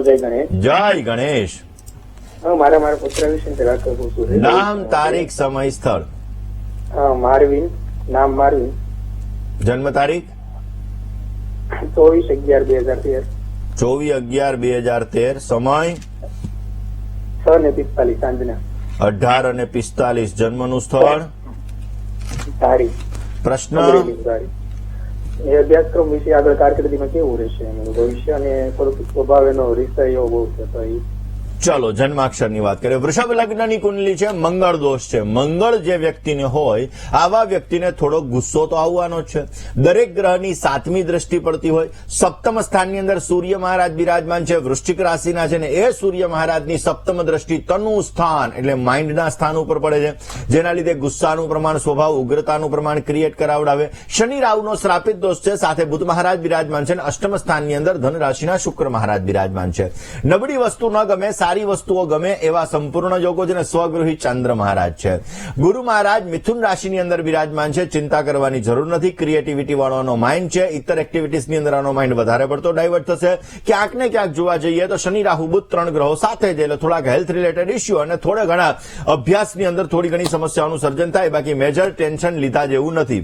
[SPEAKER 3] જય ગણેશ.
[SPEAKER 1] જય ગણેશ.
[SPEAKER 3] મારા પુત્ર વિશે જરાક પૂછવું છે.
[SPEAKER 1] નામ, તારીખ, સમય, સ્થળ.
[SPEAKER 3] મારવીન, નામ મારવીન.
[SPEAKER 1] જન્મ તારીખ
[SPEAKER 3] 24/11/2013.
[SPEAKER 1] 24/11/2013. સમય
[SPEAKER 3] 6:45 સાંજના.
[SPEAKER 1] 18 અને 45. જન્મનું સ્થળ.
[SPEAKER 3] તારીખ.
[SPEAKER 1] પ્રશ્ન.
[SPEAKER 3] એ અભ્યાસક્રમ વિશે આગળ કારકિર્દીમાં કેવું રહેશે એનું ભવિષ્ય અને થોડુંક સ્વભાવ એનો રીસા એવો બહુ છે. તો એ
[SPEAKER 1] ચલો જન્માક્ષરની વાત કરીએ. વૃષભ લગ્નની કુંડલી છે, મંગળ દોષ છે. મંગળ જે વ્યક્તિને હોય આવા વ્યક્તિને થોડો ગુસ્સો તો આવવાનો જ છે. દરેક ગ્રહની 7મી દ્રષ્ટિ પડતી હોય. સપ્તમ સ્થાનની અંદર સૂર્ય મહારાજ બિરાજમાન છે, વૃશ્ચિક રાશિના છે ને એ સૂર્ય મહારાજની સપ્તમ દ્રષ્ટિ તનુ સ્થાન એટલે માઇન્ડના સ્થાન ઉપર પડે છે, જેના લીધે ગુસ્સાનું પ્રમાણ, સ્વભાવ, ઉગ્રતાનું પ્રમાણ ક્રિએટ કરાવડાવે. શનિ રાહુનો શ્રાપિત દોષ છે, સાથે બુધ મહારાજ બિરાજમાન છે અને અષ્ટમ સ્થાનની અંદર ધન રાશિના શુક્ર મહારાજ બિરાજમાન છે. નબળી વસ્તુ ન ગમે, સારી વસ્તુઓ ગમે એવા સંપૂર્ણ યોગો છે. સ્વગૃહી ચંદ્ર મહારાજ છે. ગુરુ મહારાજ મિથુન રાશિની અંદર બિરાજમાન છે. ચિંતા કરવાની જરૂર નથી. ક્રિએટિવિટી વાળોનો માઇન્ડ છે. ઇતર એક્ટિવિટીઝની અંદર આનો માઇન્ડ વધારે પડતો ડાયવર્ટ થશે. ક્યાંક ને ક્યાંક જોવા જઈએ તો શનિ રાહુ બુધ 3 ગ્રહો સાથે છે એટલે થોડાક હેલ્થ રિલેટેડ ઇસ્યુ અને થોડા ઘણા અભ્યાસની અંદર થોડી ઘણી સમસ્યાઓનું સર્જન થાય. બાકી મેજર ટેન્શન લીધા જેવું નથી.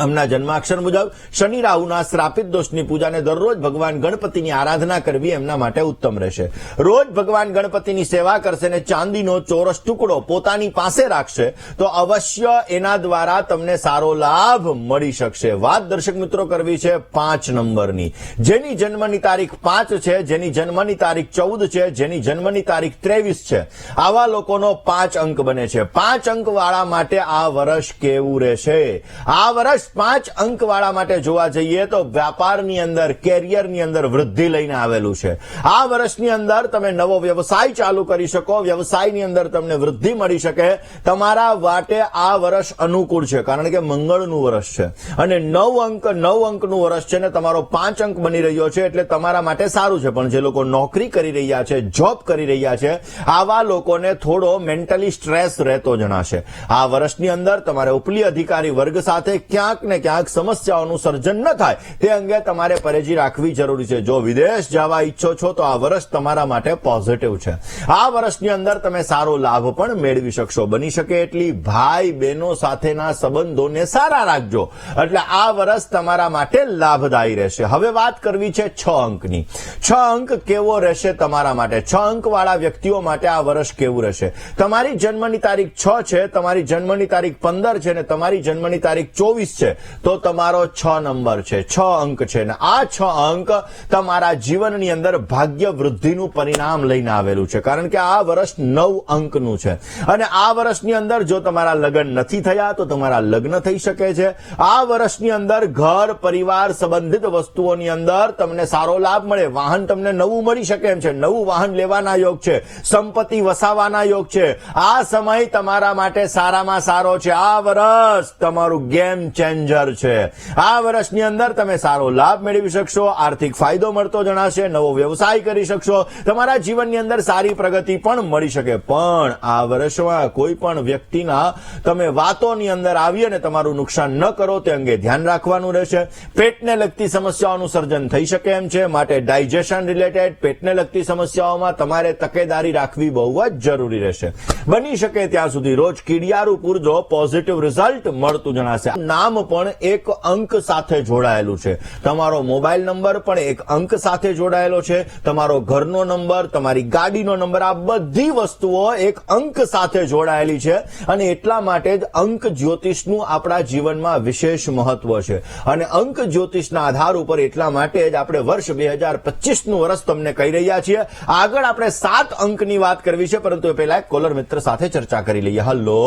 [SPEAKER 1] આમના જન્માક્ષર મુજબ શનિ રાહુના શ્રાપિત દોષની પૂજાને દરરોજ ભગવાન ગણપતિની આરાધના કરવી એમના માટે ઉત્તમ રહેશે. રોજ ભગવાન ગણપતિની સેવા કરશે ને ચાંદીનો ચોરસ ટુકડો પોતાની પાસે રાખશે તો અવશ્ય એના દ્વારા તમને સારો લાભ મળી શકશે. વાત દર્શક મિત્રો કરવી છે 5 નંબરની. જેની જન્મની તારીખ 5 છે, જેની જન્મની તારીખ 14 છે, જેની જન્મની તારીખ 23 છે, આવા લોકોનો 5 અંક બને છે. 5 અંક વાળા માટે આ વર્ષ કેવું રહેશે? આ વર્ષ 5 અંક વાળા માટે જોવા જઈએ તો વ્યાપારની અંદર, કેરિયરની અંદર વૃદ્ધિ લઈને આવેલું છે. આ વર્ષની અંદર તમે નવો વ્યવસાય ચાલુ કરી શકો, વ્યવસાયની અંદર તમને વૃદ્ધિ મળી શકે. તમારા માટે આ વર્ષ અનુકૂળ છે કારણ કે મંગળનું વર્ષ છે અને 9 અંકનું વર્ષ છે ને તમારો 5 અંક બની રહ્યો છે એટલે તમારા માટે સારું છે. પણ જે લોકો નોકરી કરી રહ્યા છે, જોબ કરી રહ્યા છે, આવા લોકોને થોડો મેન્ટલી સ્ટ્રેસ રહેતો જણાશે. આ વર્ષની અંદર તમારે ઉપલી અધિકારી વર્ગ સાથે ક્યાંક ને ક્યાંક સમસ્યાઓનું સર્જન ન થાય તે અંગે તમારે પરેજી રાખવી જરૂરી છે. જો વિદેશ જવા ઈચ્છો છો તો આ વર્ષ તમારા માટે પોઝિટિવ છે. આ વર્ષની અંદર તમે સારો લાભ પણ મેળવી શકશો. બની શકે એટલી ભાઈ બહેનો સાથેના સંબંધોને સારા રાખજો એટલે આ વર્ષ તમારા માટે લાભદાયી રહેશે. હવે વાત કરવી છે 6 અંકની. 6 અંક કેવો રહેશે તમારા માટે? 6 અંક વાળા વ્યક્તિઓ માટે આ વર્ષ કેવું રહેશે? તમારી જન્મની તારીખ 6 છે, તમારી જન્મની તારીખ 15 છે અને તમારી જન્મની તારીખ 24 છે તો તમારો 6 નંબર છે, 6 અંક છે ને આ 6 અંક તમારા જીવનની અંદર ભાગ્ય વૃદ્ધિનું પરિણામ લઈને આવેલું છે કારણ કે આ વર્ષ 9 અંકનું છે અને આ વર્ષની અંદર જો તમારા લગ્ન નથી થયા તો તમારા લગ્ન થઈ શકે છે. આ વર્ષની અંદર ઘર, પરિવાર સંબંધિત વસ્તુઓની અંદર તમને સારો લાભ મળે. વાહન તમને નવું મળી શકે એમ છે, નવું વાહન લેવાના યોગ છે, સંપત્તિ વસાવાના યોગ છે. આ સમય તમારા માટે સારામાં સારો છે. આ વર્ષ તમારું ગેમ ચેન્જ ચેન્જર છે. આ વર્ષની અંદર તમે સારો લાભ મેળવી શકશો, આર્થિક ફાયદો મળતો જણાશે, નવો વ્યવસાય કરી શકશો, તમારા જીવનની અંદર સારી પ્રગતિ પણ મળી શકે. પણ આ વર્ષમાં કોઈ પણ વ્યક્તિના તમે વાતોની અંદર આવી અને તમારું નુકસાન ન કરો તે અંગે ધ્યાન રાખવાનું રહેશે. પેટને લગતી સમસ્યાઓનું સર્જન થઈ શકે એમ છે, માટે ડાયજેશન રિલેટેડ પેટને લગતી સમસ્યાઓમાં તમારે તકેદારી રાખવી બહુ જ જરૂરી રહેશે. બની શકે ત્યાં સુધી રોજ કીડિયારું પૂરજો, પોઝિટિવ રિઝલ્ટ મળતું જણાશે. નામ પણ એક અંક સાથે જોડાયેલું છે, તમારો મોબાઈલ નંબર પણ એક અંક સાથે જોડાયેલો છે, તમારો ઘરનો નંબર, તમારી ગાડીનો નંબર, આ બધી વસ્તુઓ એક અંક સાથે જોડાયેલી છે. અને એટલા માટે જ અંક જ્યોતિષનું આપણા જીવનમાં વિશેષ મહત્વ છે. અને અંક જ્યોતિષના આધાર ઉપર એટલા માટે જ આપણે વર્ષ 2025નું વર્ષ તમને કહી રહ્યા છીએ. આગળ આપણે 7 અંકની વાત કરવી છે, પરંતુ એ પહેલા એક કોલર મિત્ર સાથે ચર્ચા કરી લઈએ. હલો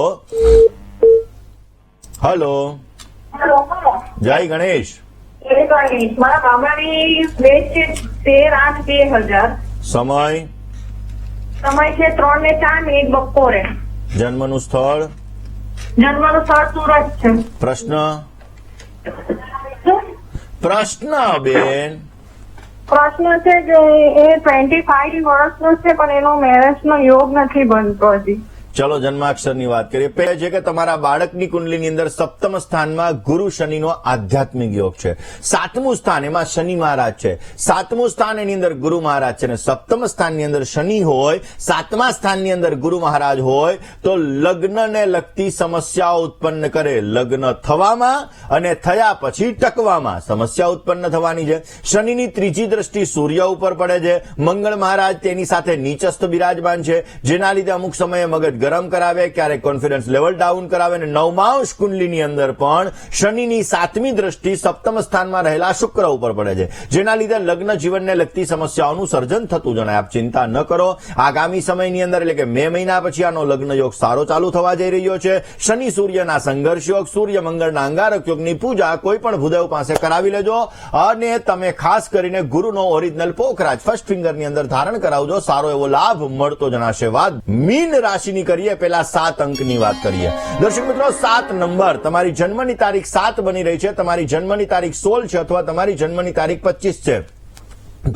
[SPEAKER 1] હલો, જય ગણેશ.
[SPEAKER 2] મારા મામાની ડેટ છે 13/8/2000.
[SPEAKER 1] સમય
[SPEAKER 2] સમય છે 3 ને 4 મિનિટ બપોરે.
[SPEAKER 1] જન્મનું સ્થળ,
[SPEAKER 2] જન્મનું સ્થળ સુરત છે.
[SPEAKER 1] પ્રશ્ન બેન.
[SPEAKER 2] પ્રશ્ન છે કે એ 25 વર્ષનો છે, પણ એનો મેરેજનો યોગ નથી બનતો હજી.
[SPEAKER 1] ચલો જન્માક્ષરની વાત કરીએ. પહેલા છે કે તમારા બાળકની કુંડલીની અંદર સપ્તમ સ્થાનમાં ગુરુ શનિનો આધ્યાત્મિક યોગ છે. 7મું સ્થાન એમાં શનિ મહારાજ છે. 7મું સ્થાન એની અંદર ગુરુ મહારાજ છે. અને સપ્તમ સ્થાનની અંદર શનિ હોય, 7મા સ્થાનની અંદર ગુરુ મહારાજ હોય તો લગ્નને લગતી સમસ્યાઓ ઉત્પન્ન કરે. લગ્ન થવામાં અને થયા પછી ટકવામાં સમસ્યા ઉત્પન્ન થવાની છે. શનિની ત્રીજી દ્રષ્ટિ સૂર્ય ઉપર પડે છે. મંગળ મહારાજ તેની સાથે નીચસ્થ બિરાજમાન છે, જેના લીધે અમુક સમયે મગજ ગરમ કરાવે, ક્યારેક કોન્ફિડન્સ લેવલ ડાઉન કરાવે. અને 9માંશ કુંડલીની અંદર પણ શનિની 7મી દ્રષ્ટિ સપ્તમ સ્થાનમાં રહેલા શુક્ર ઉપર પડે છે, જેના લીધે લગ્ન જીવનને લગતી સમસ્યાઓનું સર્જન થતું જણાય. આપ ચિંતા ન કરો. આગામી સમયની અંદર એટલે કે મે મહિના પછી આનો લગ્ન યોગ સારો ચાલુ થવા જઈ રહ્યો છે. શનિ સૂર્યના સંઘર્ષ યોગ, સૂર્ય મંગળના અંગારક યોગની પૂજા કોઈ પણ ભૂદેવ પાસે કરાવી લેજો. અને તમે ખાસ કરીને ગુરુનો ઓરિજિનલ પોખરાજ ફર્સ્ટ ફિંગરની અંદર ધારણ કરાવજો, સારો એવો લાભ મળતો જણાશે. વાત મીન રાશિની કરીએ, પહેલા 7 અંકની વાત કરીએ. દર્શક મિત્રો, 7 નંબર, તમારી જન્મની તારીખ 7 બની રહી છે, તમારી જન્મની તારીખ 16 છે અથવા તમારી જન્મની તારીખ 25 છે,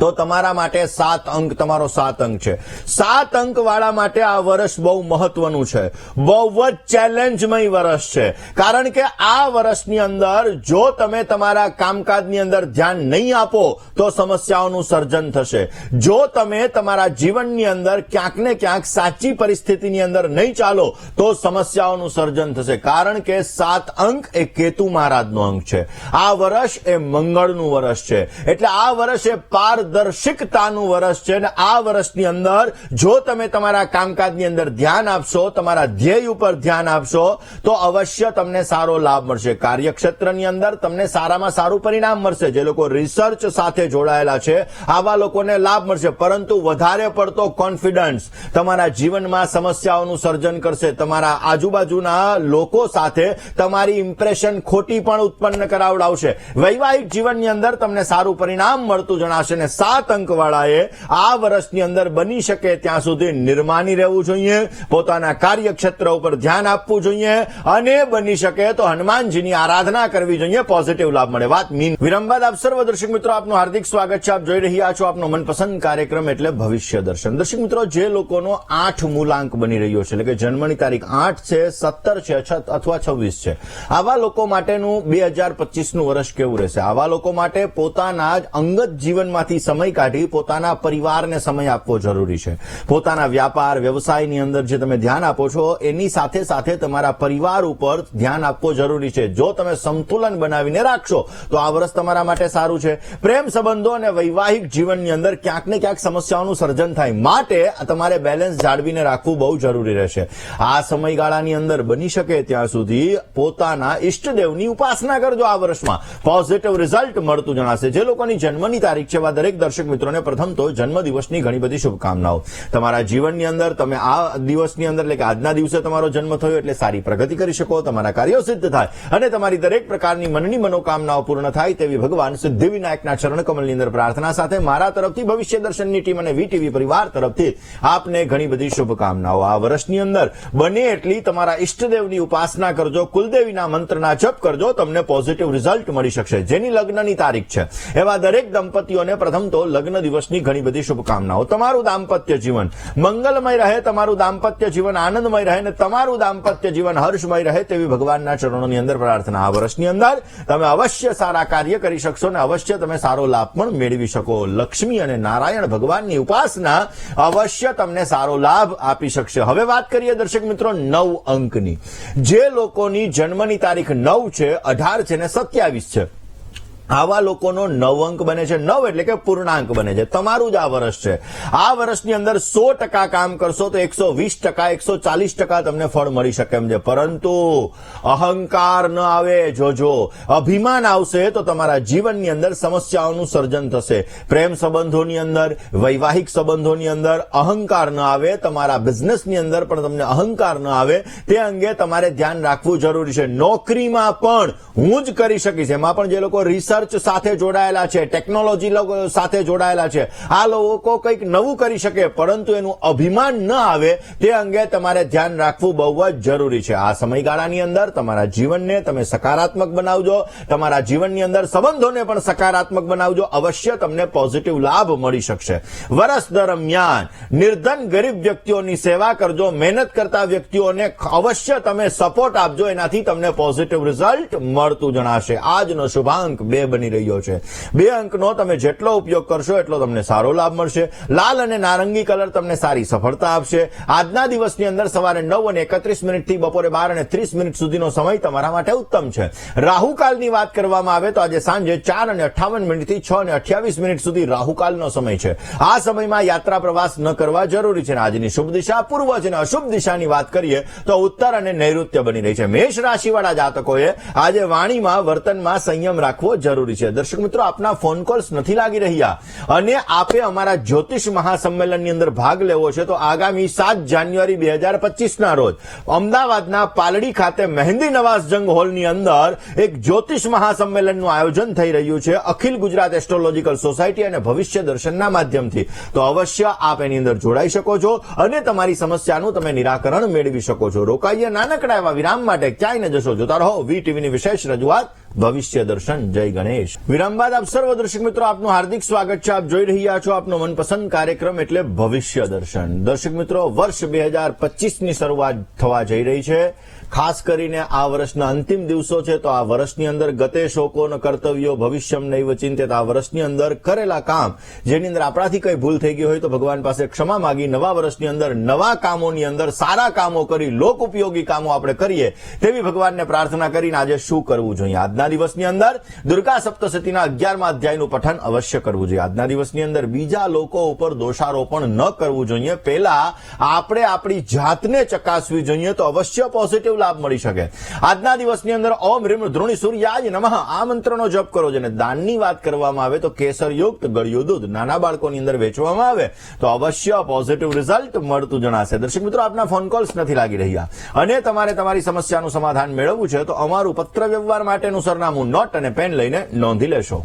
[SPEAKER 1] તો તમારા માટે 7 અંક તમારો 7 અંક છે. 7 અંક વાળા માટે આ વર્ષ બહુ મહત્વનું છે, બહુ જ ચેલેન્જમય વર્ષ છે. કારણ કે આ વર્ષની અંદર જો તમે તમારા કામકાજની અંદર ધ્યાન નહીં આપો તો સમસ્યાઓનું સર્જન થશે. જો તમે તમારા જીવનની અંદર ક્યાંક ને ક્યાંક સાચી પરિસ્થિતિની અંદર નહીં ચાલો તો સમસ્યાઓનું સર્જન થશે. કારણ કે 7 અંક એ કેતુ મહારાજનો અંક છે. આ વર્ષ એ મંગળનું વર્ષ છે. એટલે આ વર્ષ એ પારદર્શિકતાનું વર્ષ છે. અને આ વર્ષની અંદર જો તમે તમારા કામકાજની અંદર ધ્યાન આપશો, તમારા ધ્યેય ઉપર ધ્યાન આપશો તો અવશ્ય તમને સારો લાભ મળશે. કાર્યક્ષેત્રની અંદર તમને સારામાં સારું પરિણામ મળશે. જે લોકો રિસર્ચ સાથે જોડાયેલા છે આવા લોકોને લાભ મળશે. પરંતુ વધારે પડતો કોન્ફિડન્સ તમારા જીવનમાં સમસ્યાઓનું સર્જન કરશે. તમારા આજુબાજુના લોકો સાથે તમારી ઇમ્પ્રેશન ખોટી પણ ઉત્પન્ન કરાવડાવશે. વૈવાહિક જીવનની અંદર તમને સારું પરિણામ મળતું જણાશે. 7 અંક વાળાએ આ વર્ષની અંદર બની શકે ત્યાં સુધી નિર્માની રહેવું જોઈએ, પોતાના કાર્યક્ષેત્ર ઉપર ધ્યાન આપવું જોઈએ અને બની શકે તો હનુમાનજીની આરાધના કરવી જોઈએ. પોઝિટિવ લાભ મળે. વાત મીન. વિરામ બાદ આપ સર્વ દર્શક મિત્રો આપનું હાર્દિક સ્વાગત છે. આપ જોઈ રહ્યા છો આપનો મનપસંદ કાર્યક્રમ એટલે ભવિષ્ય દર્શન. દર્શક મિત્રો, જે લોકોનો 8 મૂલાંક બની રહ્યો છે એટલે કે જન્મની તારીખ 8 છે, 17 છે અથવા 26 છે, આવા લોકો માટેનું 2025નું વર્ષ કેવું રહેશે? આવા લોકો માટે પોતાના જ અંગત જીવનમાંથી સમય કાઢી પોતાના પરિવારને સમય આપવો જરૂરી છે. પોતાના વ્યાપાર વ્યવસાયની અંદર જે તમે ધ્યાન આપો છો એની સાથે સાથે તમારા પરિવાર ઉપર ધ્યાન આપવો જરૂરી છે. જો તમે સંતુલન બનાવીને રાખશો તો આ વર્ષ તમારા માટે સારું છે. પ્રેમ સંબંધો અને વૈવાહિક જીવનની અંદર ક્યાંક ને ક્યાંક સમસ્યાઓનું સર્જન થાય, માટે તમારે બેલેન્સ જાળવીને રાખવું બહુ જરૂરી રહેશે. આ સમયગાળાની અંદર બની શકે ત્યાં સુધી પોતાના ઈષ્ટદેવની ઉપાસના કરજો. આ વર્ષમાં પોઝિટિવ રિઝલ્ટ મળતું જણાશે. જે લોકોની જન્મની તારીખ છે દરેક દર્શક મિત્રોને પ્રથમ તો જન્મદિવસની ઘણી બધી શુભકામનાઓ. તમારા જીવનની અંદર તમે આ દિવસની અંદર એટલે કે આજના દિવસે તમારો જન્મ થયો એટલે સારી પ્રગતિ કરી શકો, તમારા કાર્યો સિદ્ધ થાય અને તમારી દરેક પ્રકારની મનની મનોકામનાઓ પૂર્ણ થાય તેવી ભગવાન સિદ્ધિવિનાયકના ચરણ કમલની અંદર પ્રાર્થના સાથે મારા તરફથી ભવિષ્ય દર્શનની ટીમ અને વીટીવી પરિવાર તરફથી આપને ઘણી બધી શુભકામનાઓ. આ વર્ષની અંદર બને એટલી તમારા ઈષ્ટદેવની ઉપાસના કરજો, કુલદેવીના મંત્રના જપ કરજો, તમને પોઝિટિવ રિઝલ્ટ મળી શકશે. જેની લગ્નની તારીખ છે એવા દરેક દંપતીઓને પ્રથમ તો લગ્ન દિવસની ઘણી બધી શુભકામનાઓ. તમારું દાંપત્ય જીવન મંગલમય રહે, તમારું દાંપત્ય જીવન આનંદમય રહે અને તમારું દાંપત્ય જીવન હર્ષમય રહે તેવી ભગવાનના ચરણોની અંદર પ્રાર્થના. આ વર્ષની અંદર તમે અવશ્ય સારા કાર્ય કરી શકશો અને અવશ્ય તમે સારો લાભ પણ મેળવી શકો. લક્ષ્મી અને નારાયણ ભગવાનની ઉપાસના અવશ્ય તમને સારો લાભ આપી શકશે. હવે વાત કરીએ દર્શક મિત્રો 9 અંકની. જે લોકોની જન્મની તારીખ 9 છે, 18 છે ને 27 છે, આવા લોકોનો 9 અંક બને છે. 9 એટલે કે પૂર્ણાંક બને છે. તમારું જ આ વર્ષ છે. આ વર્ષની અંદર 100% કામ કરશો તો 120%, 140% તમને ફળ મળી શકે એમ છે. પરંતુ અહંકાર ન આવે, જોજો. અભિમાન આવશે તો તમારા જીવનની અંદર સમસ્યાઓનું સર્જન થશે. પ્રેમ સંબંધોની અંદર, વૈવાહિક સંબંધોની અંદર અહંકાર ન આવે, તમારા બિઝનેસની અંદર પણ તમને અહંકાર ન આવે તે અંગે તમારે ધ્યાન રાખવું જરૂરી છે. નોકરીમાં પણ હું જ કરી શકીશ, એમાં પણ જે લોકો રિસર્ચ સાથે જોડાયેલા છે, ટેકનોલોજી સાથે જોડાયેલા છે, આ લોકો કંઈક નવું કરી શકે પરંતુ એનું અભિમાન ન આવે તે અંગે તમારે ધ્યાન રાખવું બહુ જ જરૂરી છે. આ સમયગાળાની અંદર તમારા જીવનને તમે સકારાત્મક બનાવજો, તમારા જીવનની અંદર સંબંધોને પણ સકારાત્મક બનાવજો. અવશ્ય તમને પોઝિટિવ લાભ મળી શકશે. વર્ષ દરમિયાન નિર્ધન ગરીબ વ્યક્તિઓની સેવા કરજો, મહેનત કરતા વ્યક્તિઓને અવશ્ય તમે સપોર્ટ આપજો, એનાથી તમને પોઝિટિવ રિઝલ્ટ મળતું જણાશે. આજનો શુભાંક 2 બની રહ્યો છે. 2 અંકનો તમે જેટલો ઉપયોગ કરશો એટલો તમને સારો લાભ મળશે. લાલ અને નારંગી કલર તમને સારી સફળતા આપશે. આજના દિવસની અંદર સવારે 9:31 થી બપોરે 12:30 સુધીનો સમય તમારા માટે ઉત્તમ છે. રાહુકાલની વાત કરવામાં આવે તો આજે સાંજે 4:58 થી 6:28 સુધી રાહુકાલનો સમય છે. આ સમયમાં યાત્રા પ્રવાસ ન કરવા જરૂરી છે. આજની શુભ દિશા પૂર્વ છે અને અશુભ દિશાની વાત કરીએ તો ઉત્તર અને નૈઋત્ય બની રહી છે. મેષ રાશિવાળા જાતકોએ આજે વાણીમાં વર્તનમાં સંયમ રાખવો જરૂરી છે. દર્શક મિત્રો, આપના ફોન કોલ્સ નથી લાગી રહ્યા અને આપે અમારા જ્યોતિષ મહાસંમેલનની અંદર ભાગ લેવો છે તો આગામી 7 જાન્યુઆરી 2025 ના રોજ અમદાવાદના પાલડી ખાતે મહેંદી નવાઝ જંગ હોલની અંદર એક જ્યોતિષ મહાસંમેલનનું આયોજન થઈ રહ્યું છે અખિલ ગુજરાત એસ્ટ્રોલોજીકલ સોસાયટી અને ભવિષ્ય દર્શનના માધ્યમથી. તો અવશ્ય આપ એની અંદર જોડાઈ શકો છો અને તમારી સમસ્યાનું તમે નિરાકરણ મેળવી શકો છો. રોકાઈએ નાનકડા એવા વિરામ માટે, ક્યાંય ન જશો, જોતા રહો વીટીવીની વિશેષ રજૂઆત ભવિષ્ય દર્શન. જય ગણેશ. વિરામ બાદ આપ સર્વ દર્શક મિત્રો આપનું હાર્દિક સ્વાગત છે. આપ જોઈ રહ્યા છો આપનો મનપસંદ કાર્યક્રમ એટલે ભવિષ્ય દર્શન. દર્શક મિત્રો, વર્ષ 2025ની શરૂઆત થવા જઈ રહી છે. ખાસ કરીને આ વર્ષના અંતિમ દિવસો છે તો આ વર્ષની અંદર ગતે શોકો ન કર્તવ્યો ભવિષ્યમ નૈવ ચિંતેત. આ વર્ષની અંદર કરેલા કામ જેની અંદર આપણાથી કઈ ભૂલ થઈ ગઈ હોય તો ભગવાન પાસે ક્ષમા માંગી નવા વર્ષની અંદર નવા કામોની અંદર સારા કામો કરી લોક ઉપયોગી કામો આપણે કરીએ તેવી ભગવાનને પ્રાર્થના કરીને આજે શું કરવું જોઈએ. આજના દિવસની અંદર દુર્ગા સપ્તશતીના 11મા અધ્યાયનું પઠન અવશ્ય કરવું જોઈએ. આજના દિવસની અંદર બીજા લોકો ઉપર દોષારોપણ ન કરવું જોઈએ. પહેલા આપણે આપણી જાતને ચકાસવી જોઈએ તો અવશ્ય પોઝિટિવ લાભ મળી શકે. આજના દિવસની અંદર ઓમ રીમ ધ્રુણી સૂર્યાય નમઃ આ મંત્રનો જપ કરો છો. અને દાનની વાત કરવામાં આવે તો કેસરયુક્ત ગળ્યું દૂધ નાના બાળકોની અંદર વેચવામાં આવે તો અવશ્ય પોઝિટિવ રિઝલ્ટ મળતું જણાશે. દર્શક મિત્રો, આપના ફોન કોલ્સ નથી લાગી રહ્યા અને તમારે તમારી સમસ્યાનું સમાધાન મેળવવું છે તો અમારું પત્ર વ્યવહાર માટેનું સરનામું નોટ અને પેન લઈને નોંધી લેશો.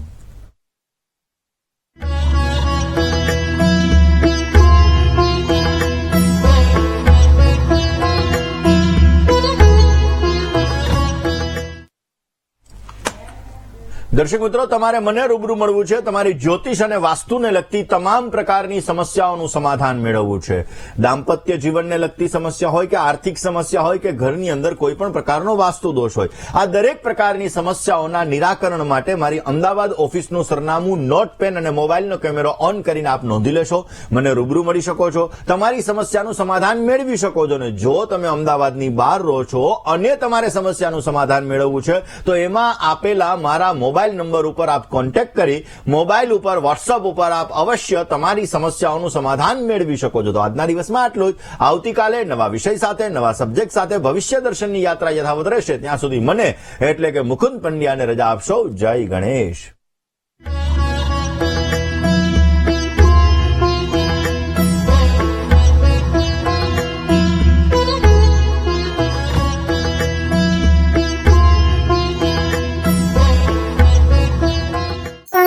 [SPEAKER 1] દર્શક મિત્રો, તમારે મને રૂબરૂ મળવું છે. તમારી જ્યોતિષ અને વાસ્તુને લગતી તમામ પ્રકારની સમસ્યાઓનું સમાધાન મેળવવું છે. દાંપત્ય જીવનને લગતી સમસ્યા હોય કે આર્થિક સમસ્યા હોય કે ઘરની અંદર કોઈ પણ પ્રકારનો વાસ્તુ દોષ હોય, આ દરેક પ્રકારની સમસ્યાઓના નિરાકરણ માટે મારી અમદાવાદ ઓફિસનું સરનામું નોટ પેન અને મોબાઈલનો કેમેરો ઓન કરીને આપ નોંધી લેશો. મને રૂબરૂ મળી શકો છો, તમારી સમસ્યાનું સમાધાન મેળવી શકો છો. અને જો તમે અમદાવાદની બહાર રહો છો અને તમારે સમસ્યાનું સમાધાન મેળવવું છે તો એમાં આપેલા મારા મોબાઈલ નંબર ઉપર આપ કોન્ટેક્ટ કરી મોબાઈલ ઉપર વોટ્સઅપ ઉપર આપ અવશ્ય તમારી સમસ્યાઓનું સમાધાન મેળવી શકો છો. તો આજના દિવસમાં આટલું જ. આવતીકાલે નવા વિષય સાથે નવા સબ્જેક્ટ સાથે ભવિષ્ય દર્શનની યાત્રા યથાવત રહેશે. ત્યાં સુધી મને એટલે કે મુકુંદ પંડ્યાને રજા આપશો. જય ગણેશ.